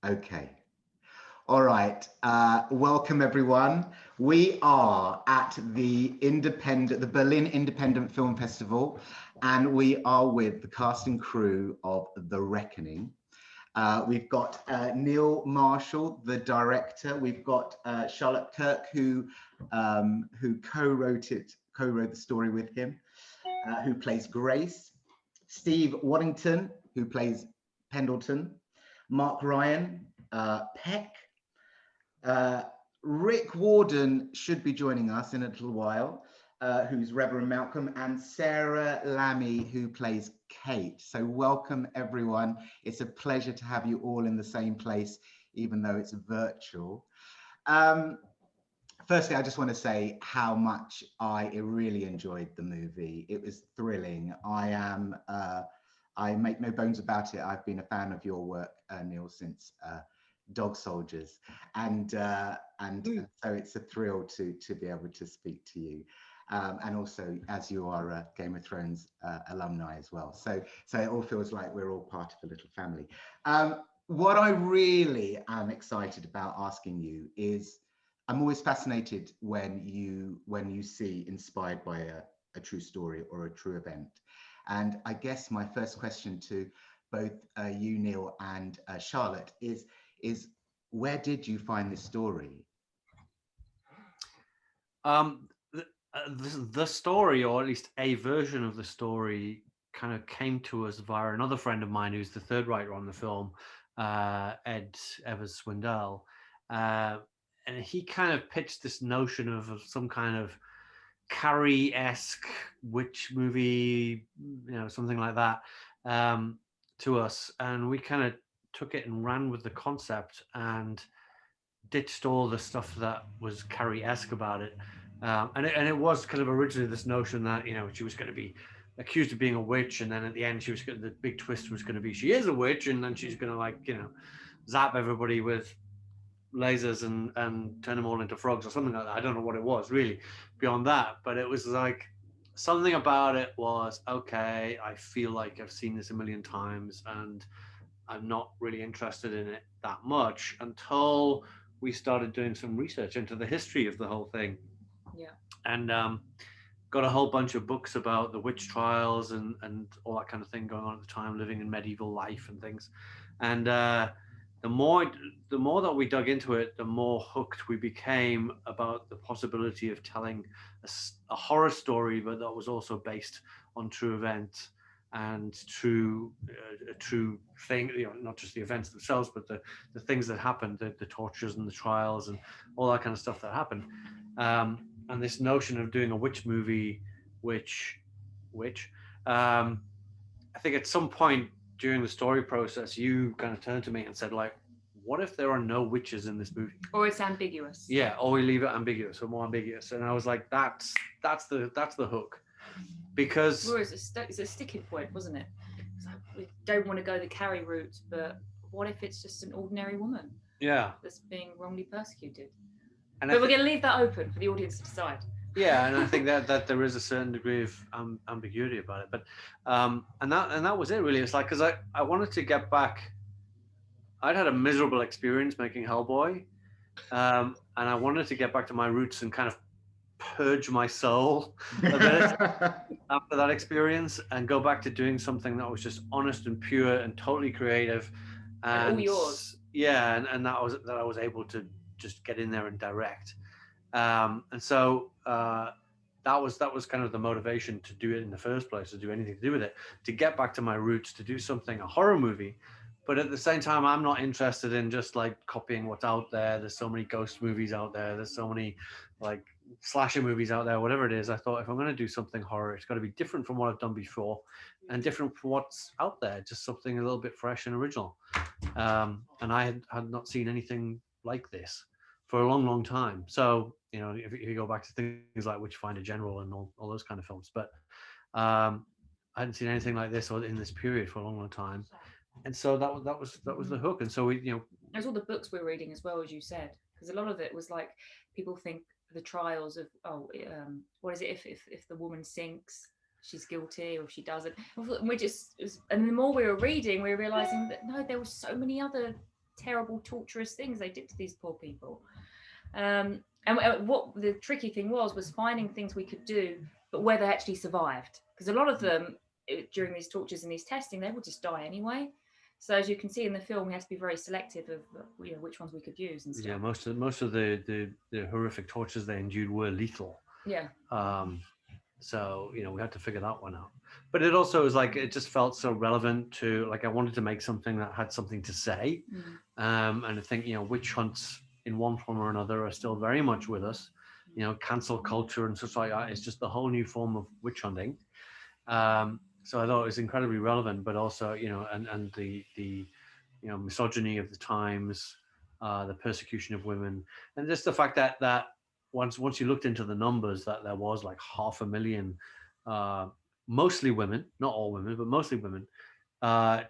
Okay. All right. Welcome, everyone. We are at the Berlin Independent Film Festival, and we are with the cast and crew of The Reckoning. We've got Neil Marshall, the director. We've got Charlotte Kirk, who co-wrote the story with him, who plays Grace. Steve Waddington, who plays Pendleton. Mark Ryan, Peck. Rick Warden should be joining us in a little while, who's Reverend Malcolm, and Sarah Lammy, who plays Kate. So welcome, everyone. It's a pleasure to have you all in the same place, even though it's virtual. Firstly, I just want to say how much I really enjoyed the movie. It was thrilling. I make no bones about it. I've been a fan of your work, Neil, since Dog Soldiers, and so it's a thrill to be able to speak to you, and also as you are a Game of Thrones alumni as well. So it all feels like we're all part of a little family. What I really am excited about asking you is, I'm always fascinated when you see inspired by a true story or a true event. And I guess my first question to both you, Neil, and Charlotte is where did you find this story? The story, or at least a version of the story, kind of came to us via another friend of mine who's the third writer on the film, Ed Evers Swindell. And he kind of pitched this notion of some kind of Carrie-esque witch movie, something like that, to us. And we kind of took it and ran with the concept and ditched all the stuff that was Carrie-esque about it. And it was kind of originally this notion that, she was going to be accused of being a witch, and then at the end the big twist was going to be she is a witch, and then she's going to zap everybody with lasers and turn them all into frogs or something like that. I don't know what it was really beyond that, but it was like something about it was, okay, I feel like I've seen this a million times and I'm not really interested in it that much until we started doing some research into the history of the whole thing. Yeah. And got a whole bunch of books about the witch trials and all that kind of thing going on at the time, living in medieval life and things. And the more that we dug into it, the more hooked we became about the possibility of telling a horror story, but that was also based on true events and a true thing, not just the events themselves, but the things that happened, the tortures and the trials and all that kind of stuff that happened. And this notion of doing a witch movie, I think at some point during the story process, you kind of turned to me and said, like, what if there are no witches in this movie? Or it's ambiguous. Yeah, or we leave it ambiguous or more ambiguous. And I was like, that's the hook. Because it's a sticking point, wasn't it? Like, we don't want to go the Carrie route, but what if it's just an ordinary woman? Yeah. That's being wrongly persecuted. And but we're going to leave that open for the audience to decide. Yeah, and I think that there is a certain degree of ambiguity about it, but and that was it really. It's like, because I wanted to get back. I'd had a miserable experience making Hellboy, and I wanted to get back to my roots and kind of purge my soul a bit after that experience and go back to doing something that was just honest and pure and totally creative and all yours. Yeah, and that I was able to just get in there and direct. And so that was kind of the motivation to do it in the first place, to do anything to do with it, to get back to my roots, to do something, a horror movie. But at the same time, I'm not interested in just like copying what's out there. There's so many ghost movies out there. There's so many like slasher movies out there, whatever it is. I thought if I'm going to do something horror, it's got to be different from what I've done before and different from what's out there, just something a little bit fresh and original. And I had not seen anything like this for a long time. So, if you go back to things like Witchfinder General and all those kind of films, but I hadn't seen anything like this or in this period for a long time. And so that was the hook. And so there's all the books we're reading as well, as you said, because a lot of it was like people think the trials of what is it if the woman sinks, she's guilty, or if she doesn't. And the more we were reading, we were realizing that no, there were so many other terrible, torturous things they did to these poor people. And what the tricky thing was finding things we could do, but where they actually survived. Because a lot of them, during these tortures and these testing, they would just die anyway. So as you can see in the film, we had to be very selective of which ones we could use and stuff. Yeah, most of the horrific tortures they endured were lethal. Yeah. So we had to figure that one out. But it also was like, it just felt so relevant to, like, I wanted to make something that had something to say. And I think witch hunts in one form or another are still very much with us. Cancel culture and such like that is just a whole new form of witch hunting. So I thought it was incredibly relevant, but also and the misogyny of the times, the persecution of women, and just the fact that once you looked into the numbers, that there was like 500,000, mostly women, not all women, but mostly women,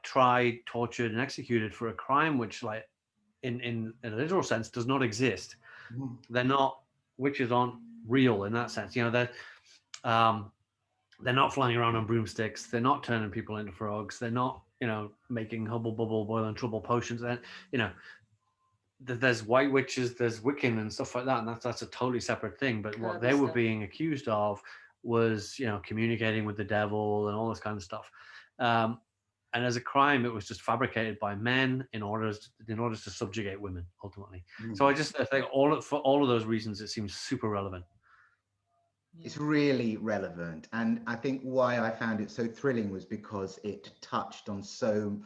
tried, tortured, and executed for a crime which, like, in a literal sense, does not exist. They're not, witches aren't real in that sense. They're not flying around on broomsticks. They're not turning people into frogs. They're not, making hubble bubble boil and trouble potions. And there's white witches, there's Wiccan and stuff like that, and that's a totally separate thing. But what they were being accused of was, communicating with the devil and all this kind of stuff. And as a crime, it was just fabricated by men in order to subjugate women ultimately. So I think for all of those reasons, it seems super relevant. It's really relevant, and I think why I found it so thrilling was because it touched on so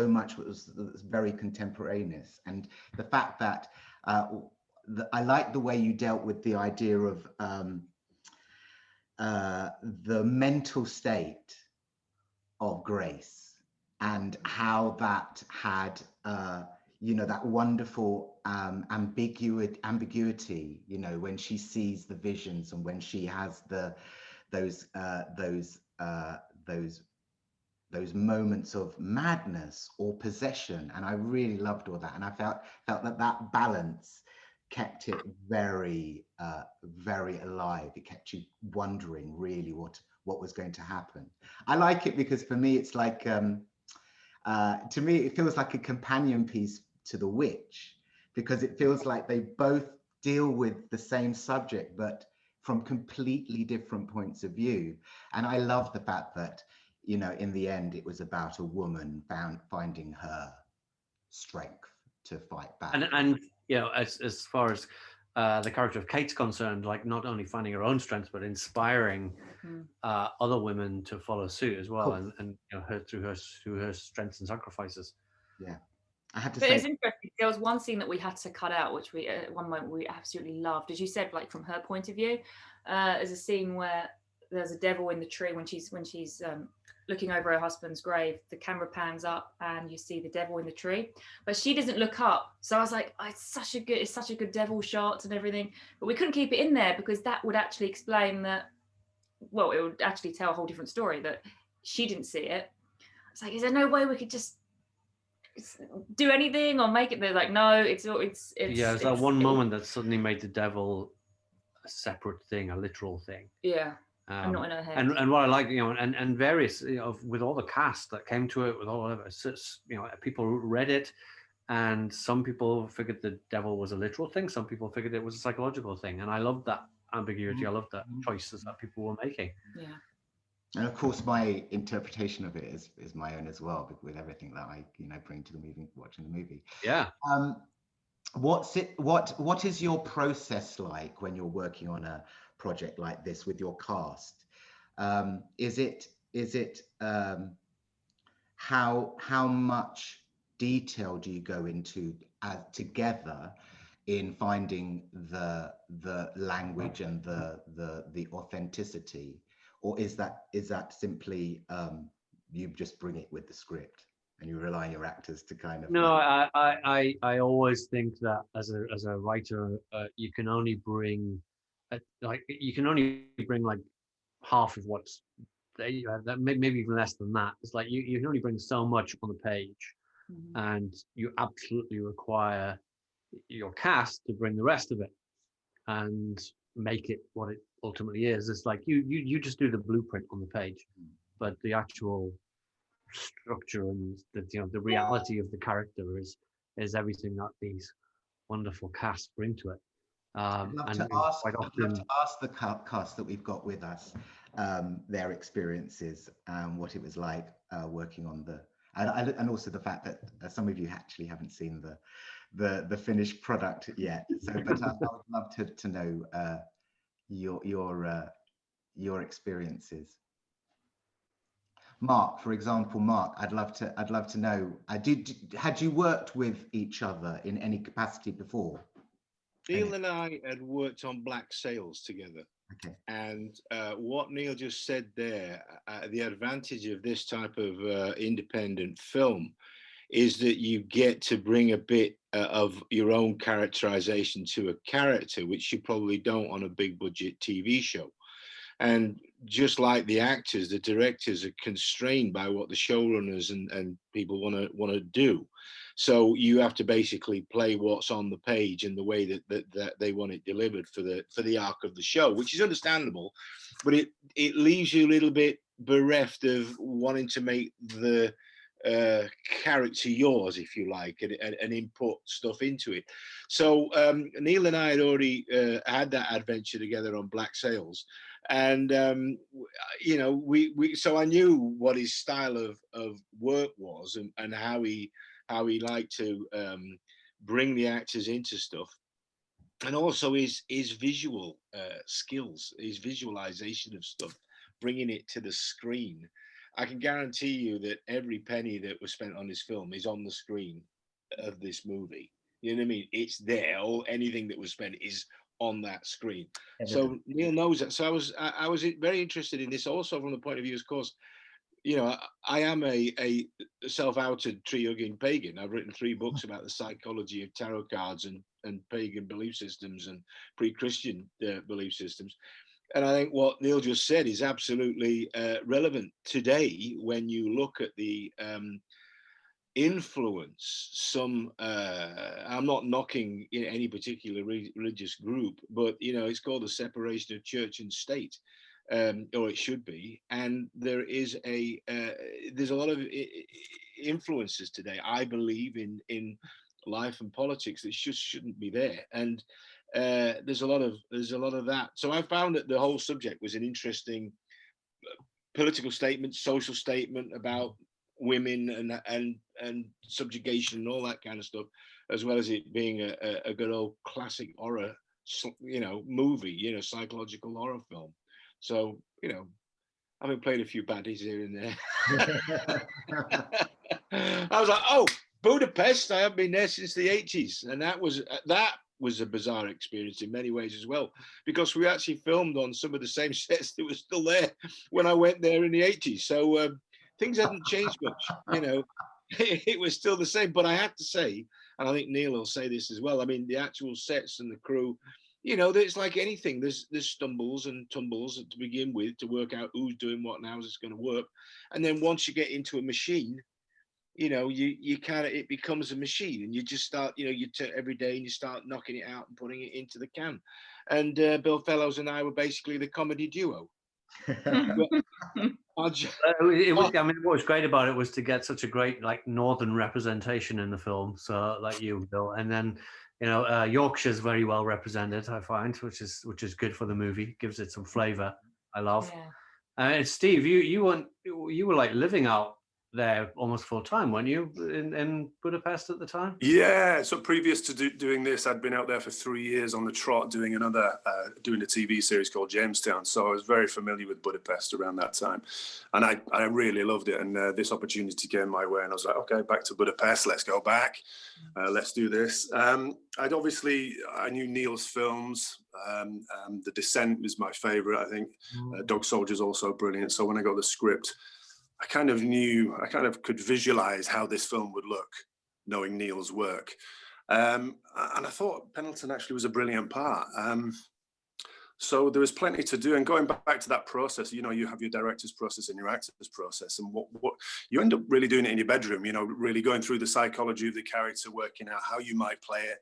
much that was very contemporaneous, and the fact that I like the way you dealt with the idea of the mental state of Grace and how that had that wonderful ambiguity, when she sees the visions and when she has those moments of madness or possession. And I really loved all that, and I felt that balance kept it very very alive. It kept you wondering really what was going to happen. I like it because for me it's like to me it feels like a companion piece to The Witch, because it feels like they both deal with the same subject but from completely different points of view. And I love the fact that in the end it was about a woman finding her strength to fight back. And as far as the character of Kate's concerned, like, not only finding her own strength but inspiring other women to follow suit as well. Cool. and her through her strengths and sacrifices. Yeah, I have to say, it's interesting. There was one scene that we had to cut out, which we at one moment we absolutely loved, as you said, like from her point of view. There's a scene where there's a devil in the tree when she's looking over her husband's grave. The camera pans up and you see the devil in the tree, but she doesn't look up. So I was like, oh, it's such a good devil shot and everything, but we couldn't keep it in there because that would actually explain that. Well, it would actually tell a whole different story that she didn't see it. It's like, is there no way we could just do anything or make it? They're like, no, it's that one moment that suddenly made the devil a separate thing, a literal thing. Yeah. And not in her head. And what I like, and various, with all the cast that came to it, with all of it, people read it, and some people figured the devil was a literal thing. Some people figured it was a psychological thing. And I loved that ambiguity. I loved that choices that people were making. Yeah. And of course, my interpretation of it is my own as well, with everything that I bring to the movie, watching the movie. Yeah. What is your process like when you're working on a project like this with your cast? Is it how much detail do you go into together in finding the language and the authenticity, or is that simply you just bring it with the script and you rely on your actors to kind of? No, I always think that as a writer, you can only bring like half of what's that maybe even less than that. It's like you can only bring so much on the page, and you absolutely require your cast to bring the rest of it and make it what it ultimately is. It's like you just do the blueprint on the page, but the actual structure and the reality of the character is is everything that these wonderful casts bring to it. I'd love to ask the cast that we've got with us their experiences and what it was like working on and also the fact that some of you actually haven't seen the finished product yet. So, but I would love to know your experiences. Mark, for example, Mark, I'd love to know. Had you worked with each other in any capacity before? Neil and I had worked on Black Sails together. Okay. And what Neil just said there, the advantage of this type of independent film is that you get to bring a bit of your own characterization to a character, which you probably don't on a big budget TV show. And just like the actors, the directors are constrained by what the showrunners and people want to do. So you have to basically play what's on the page in the way that they want it delivered for the arc of the show, which is understandable, but it leaves you a little bit bereft of wanting to make the character yours, if you like, and input stuff into it. So Neil and I had already had that adventure together on Black Sails. And you know, so I knew what his style of work was and how he liked to bring the actors into stuff, and also his visual skills, his visualization of stuff, bringing it to the screen. I can guarantee you that every penny that was spent on this film is on the screen of this movie. You know what I mean? It's there. Or anything that was spent is on that screen. So Neil knows that. So I was very interested in this also from the point of view, of course, you know, I am a self-outed tree-hugging pagan. I've written 3 books about the psychology of tarot cards and pagan belief systems and pre-Christian belief systems. And I think what Neil just said is absolutely relevant today when you look at the influence some I'm not knocking any particular religious group, but you know, it's called the separation of church and state, or it should be, and there is there's a lot of influences today, I believe, in life and politics that just shouldn't be there, and there's a lot of that. So I found that the whole subject was an interesting political statement, social statement about women and subjugation and all that kind of stuff, as well as it being a good old classic horror, you know, movie, you know, psychological horror film. So, you know, having played a few baddies here and there, I was like, oh, Budapest, I haven't been there since the 80s. And that was a bizarre experience in many ways as well, because we actually filmed on some of the same sets that were still there when I went there in the 80s. So things hadn't changed much, you know. It was still the same. But I have to say, and I think Neil will say this as well, I mean, the actual sets and the crew, you know, it's like anything. There's stumbles and tumbles to begin with to work out who's doing what and how it's going to work. And then once you get into a machine, you know, you kind of, it becomes a machine, and you just start, you know, every day and you start knocking it out and putting it into the can. And Bill Fellows and I were basically the comedy duo. I mean, what was great about it was to get such a great like northern representation in the film. So like you, Bill, and then you know Yorkshire's very well represented, I find, which is good for the movie. Gives it some flavour. I love. Yeah. And Steve, you were like living out there almost full time, weren't you, in Budapest at the time? Yeah. So previous to doing this, I'd been out there for 3 years on the trot doing a TV series called Jamestown. So I was very familiar with Budapest around that time, and I really loved it. And this opportunity came my way, and I was like, okay, back to Budapest. Let's go back. Let's do this. I knew Neil's films. The Descent was my favorite. I think Dog Soldier's also brilliant. So when I got the script, I kind of could visualize how this film would look, knowing Neil's work. And I thought Pendleton actually was a brilliant part. So there was plenty to do. And going back to that process, you know, you have your director's process and your actor's process. And what you end up really doing it in your bedroom, you know, really going through the psychology of the character, working out how you might play it.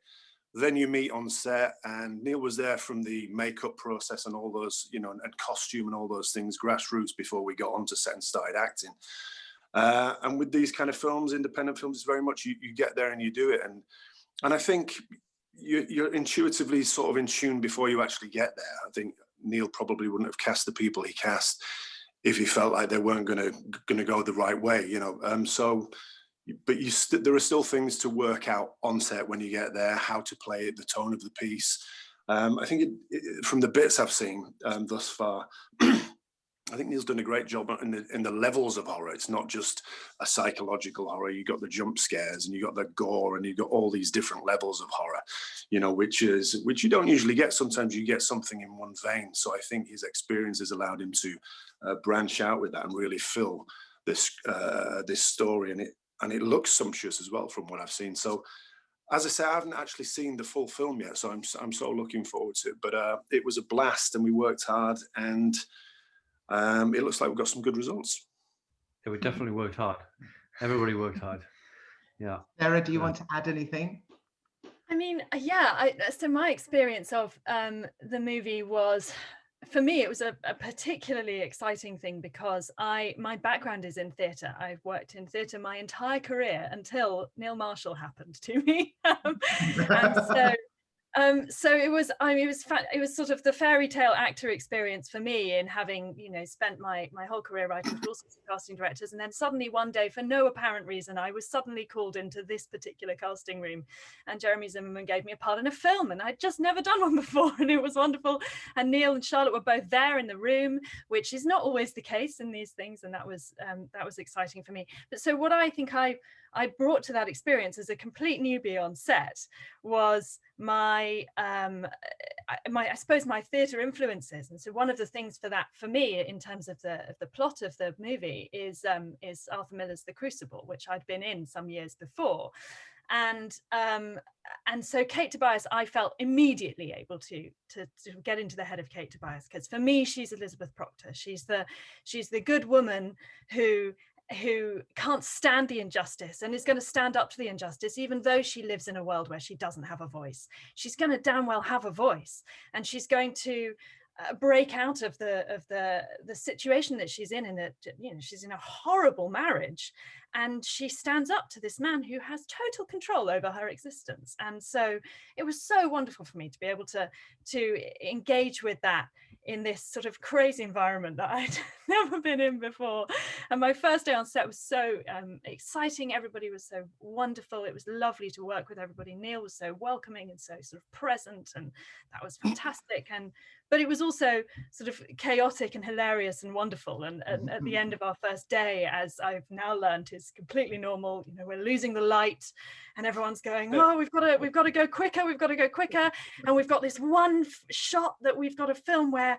Then you meet on set, and Neil was there from the makeup process and all those, you know, and costume and all those things, grassroots, before we got onto set and started acting. And with these kind of films, independent films, it's very much you get there and you do it. And I think you're intuitively sort of in tune before you actually get there. I think Neil probably wouldn't have cast the people he cast if he felt like they weren't going to go the right way, you know. But there are still things to work out on set when you get there, how to play it, the tone of the piece. I think from the bits I've seen thus far, I think Neil's done a great job in the levels of horror. It's not just a psychological horror. You got the jump scares and you got the gore and you got all these different levels of horror, you know, which you don't usually get. Sometimes you get something in one vein. So I think his experience has allowed him to branch out with that and really fill this story. And it looks sumptuous as well from what I've seen. So as I say, I haven't actually seen the full film yet, so I'm sort of looking forward to it. But it was a blast and we worked hard, and it looks like we've got some good results. Yeah, we definitely worked hard. Everybody worked hard. Yeah. Sarah, do you want to add anything? I mean, yeah, so my experience of the movie was, for me, it was a particularly exciting thing because my background is in theatre. I've worked in theatre my entire career until Neil Marshall happened to me. So it was it was sort of the fairy tale actor experience for me, in having, you know, spent my whole career writing for all sorts of casting directors, and then suddenly one day, for no apparent reason, I was suddenly called into this particular casting room, and Jeremy Zimmerman gave me a part in a film, and I'd just never done one before, and it was wonderful. And Neil and Charlotte were both there in the room, which is not always the case in these things, and that was exciting for me. But so what I think I brought to that experience as a complete newbie on set was I suppose my theatre influences. And so one of the things for me in terms of the plot of the movie is Arthur Miller's The Crucible, which I'd been in some years before. And so Kate Tobias, I felt immediately able to get into the head of Kate Tobias, because for me, she's Elizabeth Proctor. She's the good woman who can't stand the injustice and is going to stand up to the injustice, even though she lives in a world where she doesn't have a voice. She's going to damn well have a voice, and she's going to break out of the situation that she's in that, you know, she's in a horrible marriage, and she stands up to this man who has total control over her existence. And so it was so wonderful for me to be able to engage with that in this sort of crazy environment that I'd never been in before. And my first day on set was so exciting. Everybody was so wonderful. It was lovely to work with everybody. Neil was so welcoming and so sort of present, and that was fantastic. But it was also sort of chaotic and hilarious and wonderful. And at the end of our first day, as I've now learned is completely normal, you know, we're losing the light and everyone's going, oh, we've got to go quicker, and we've got this one shot that we've got to film where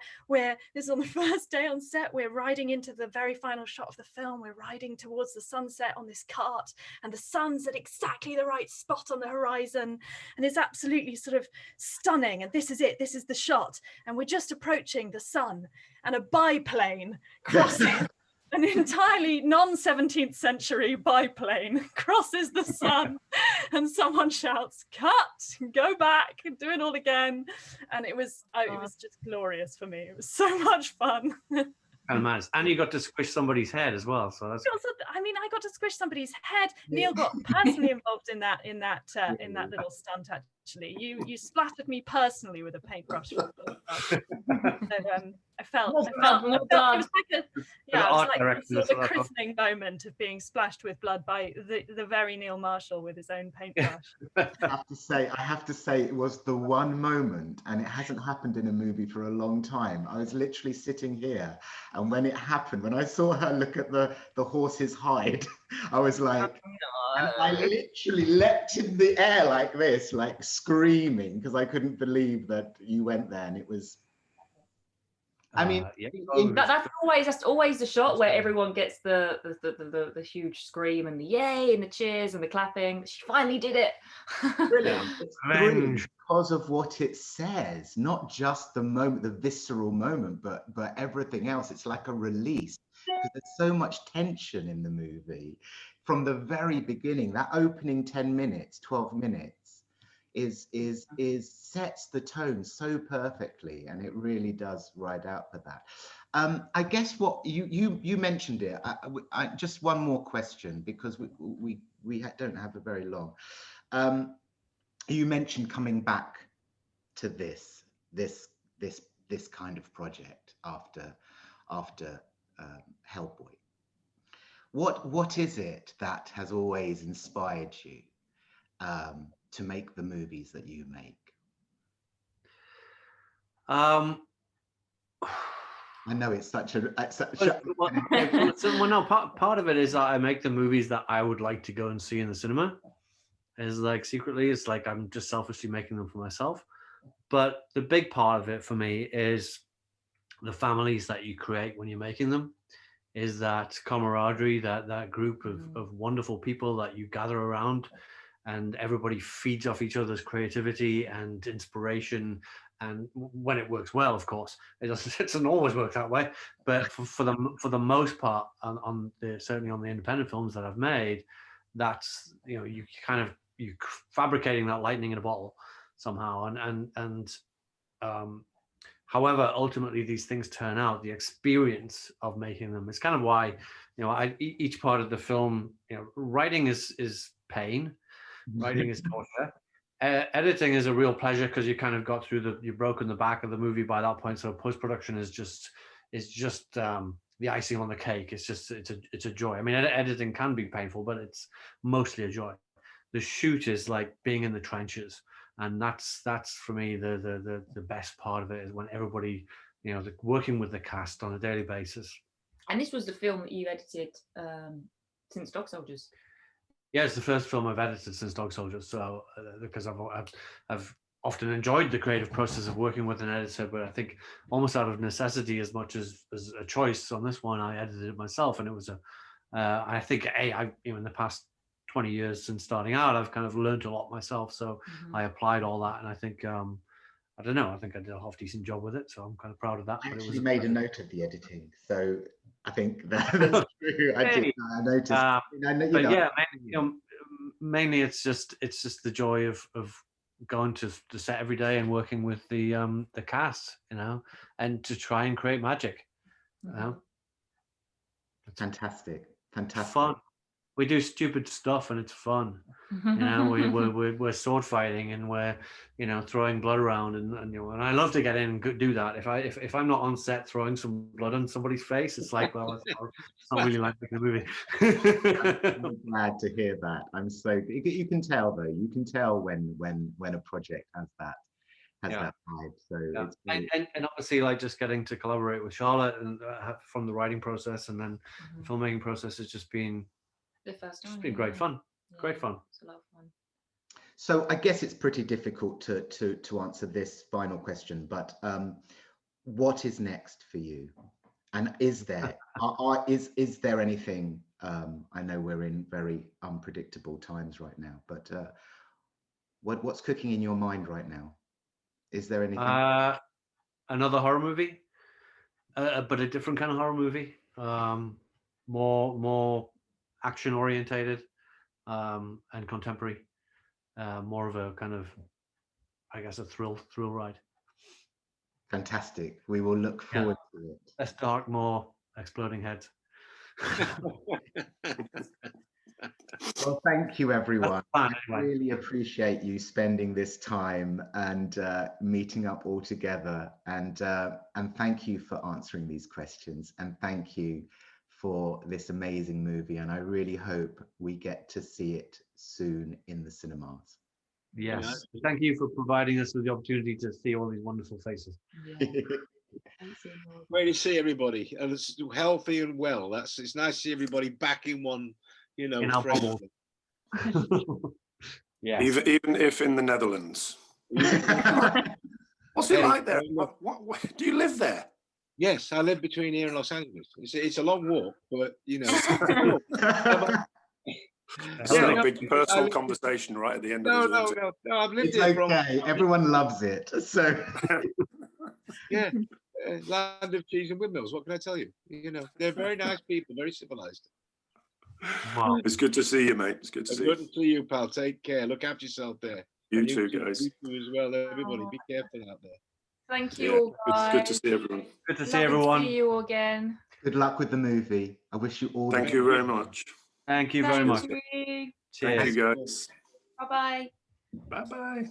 this is on the first day on set. We're riding into the very final shot of the film. We're riding towards the sunset on this cart, and the sun's at exactly the right spot on the horizon, and it's absolutely sort of stunning. And this is it. This is the shot, and we're just approaching the sun, and a biplane crosses. An entirely non-17th century biplane crosses the sun, and someone shouts, "Cut! Go back! Do it all again!" And it was just glorious for me. It was so much fun. And you got to squish somebody's head as well. So that's. I mean, I got to squish somebody's head. Neil got personally involved in that little stunt. Actually, you splattered me personally with a paintbrush. So, I felt it was like a sort of christening moment of being splashed with blood by the very Neil Marshall with his own paintbrush. I have to say it was the one moment, and it hasn't happened in a movie for a long time. I was literally sitting here, and when it happened, when I saw her look at the horse's hide, I was like, and I literally leapt in the air like this, like screaming, because I couldn't believe that you went there. And it was, I mean, that's always the shot where everyone gets the huge scream and the yay and the cheers and the clapping. She finally did it. Brilliant. It's brilliant because of what it says, not just the moment, the visceral moment, but everything else. It's like a release, because there's so much tension in the movie from the very beginning. That opening 10 minutes, 12 minutes, sets the tone so perfectly, and it really does ride out for that. I guess what you mentioned it. I just one more question, because we don't have a very long. You mentioned coming back to this kind of project after Hellboy. What is it that has always inspired you to make the movies that you make? I know it's such a well, no, part of it is that I make the movies that I would like to go and see in the cinema. Is like secretly, it's like I'm just selfishly making them for myself. But the big part of it for me is the families that you create when you're making them. Is that camaraderie, that group of wonderful people that you gather around, and everybody feeds off each other's creativity and inspiration. And when it works well, of course, it doesn't always work that way. But for the most part, certainly on the independent films that I've made, that's, you know, you fabricating that lightning in a bottle somehow. And however ultimately these things turn out, the experience of making them is kind of why, you know, each part of the film, you know, writing is pain, writing is torture. Editing is a real pleasure, because you kind of got through you've broken the back of the movie by that point. So post-production is just the icing on the cake. It's a joy. I mean, editing can be painful, but it's mostly a joy. The shoot is like being in the trenches, and that's for me the best part of it, is when everybody, you know, working with the cast on a daily basis. And this was the film that you edited since Dog Soldiers. Yeah, it's the first film I've edited since Dog Soldiers. So because I've often enjoyed the creative process of working with an editor, but I think almost out of necessity as much as a choice on this one, I edited it myself, and it was I think in the past 20 years since starting out, I've kind of learned a lot myself. So I applied all that, and I think I don't know, I think I did a half decent job with it. So I'm kind of proud of that. I but actually it was made a note of the editing, so I think that's true. I noticed. But yeah, mainly it's just the joy of going to the set every day and working with the cast, you know, and to try and create magic. You know? Fantastic. Fun. We do stupid stuff and it's fun. You know, we're sword fighting, and we're, you know, throwing blood around, and you know, and I love to get in and do that. If I'm not on set throwing some blood on somebody's face, it's like, well, it's not really like making a movie. I'm glad to hear that. I'm so you can tell though. You can tell when a project has that vibe. So it's and obviously, like, just getting to collaborate with Charlotte and from the writing process and then the filmmaking process has just been great fun. Great fun. It's a lot of fun. So I guess it's pretty difficult to answer this final question, but what is next for you? And is there is there anything? I know we're in very unpredictable times right now, but what's cooking in your mind right now? Is there anything? Another horror movie, but a different kind of horror movie. More action orientated and contemporary. More of a kind of, I guess, a thrill ride. Fantastic. We will look forward to it. Less dark, more exploding heads. Well, thank you, everyone. Fun, I really appreciate you spending this time and meeting up all together. And thank you for answering these questions. And thank you for this amazing movie. And I really hope we get to see it soon in the cinemas. Yes. Thank you for providing us with the opportunity to see all these wonderful faces. Great to see everybody, and it's healthy and well. It's nice to see everybody back in one, you know, frame. Yeah. Even if in the Netherlands. What's it like there? What, do you live there? Yes, I live between here and Los Angeles. It's a long walk, but you know. It's a big personal conversation right at the end of the Zoom. No, I've lived it's here okay. Everyone loves it. So yeah, land of cheese and windmills. What can I tell you? You know, they're very nice people, very civilized. Wow. It's good to see you, mate. It's good to see you. Good to see you, pal. Take care. Look after yourself there. You And too, guys. You too as well. Everybody, be careful out there. Thank you Yeah, all, guys. good to see everyone. Good to see Lovely everyone. To see you all again. Good luck with the movie. I wish you all. Thank you very much. Thank you very much. Thank you. Cheers. Thank you, guys. Bye-bye. Bye bye.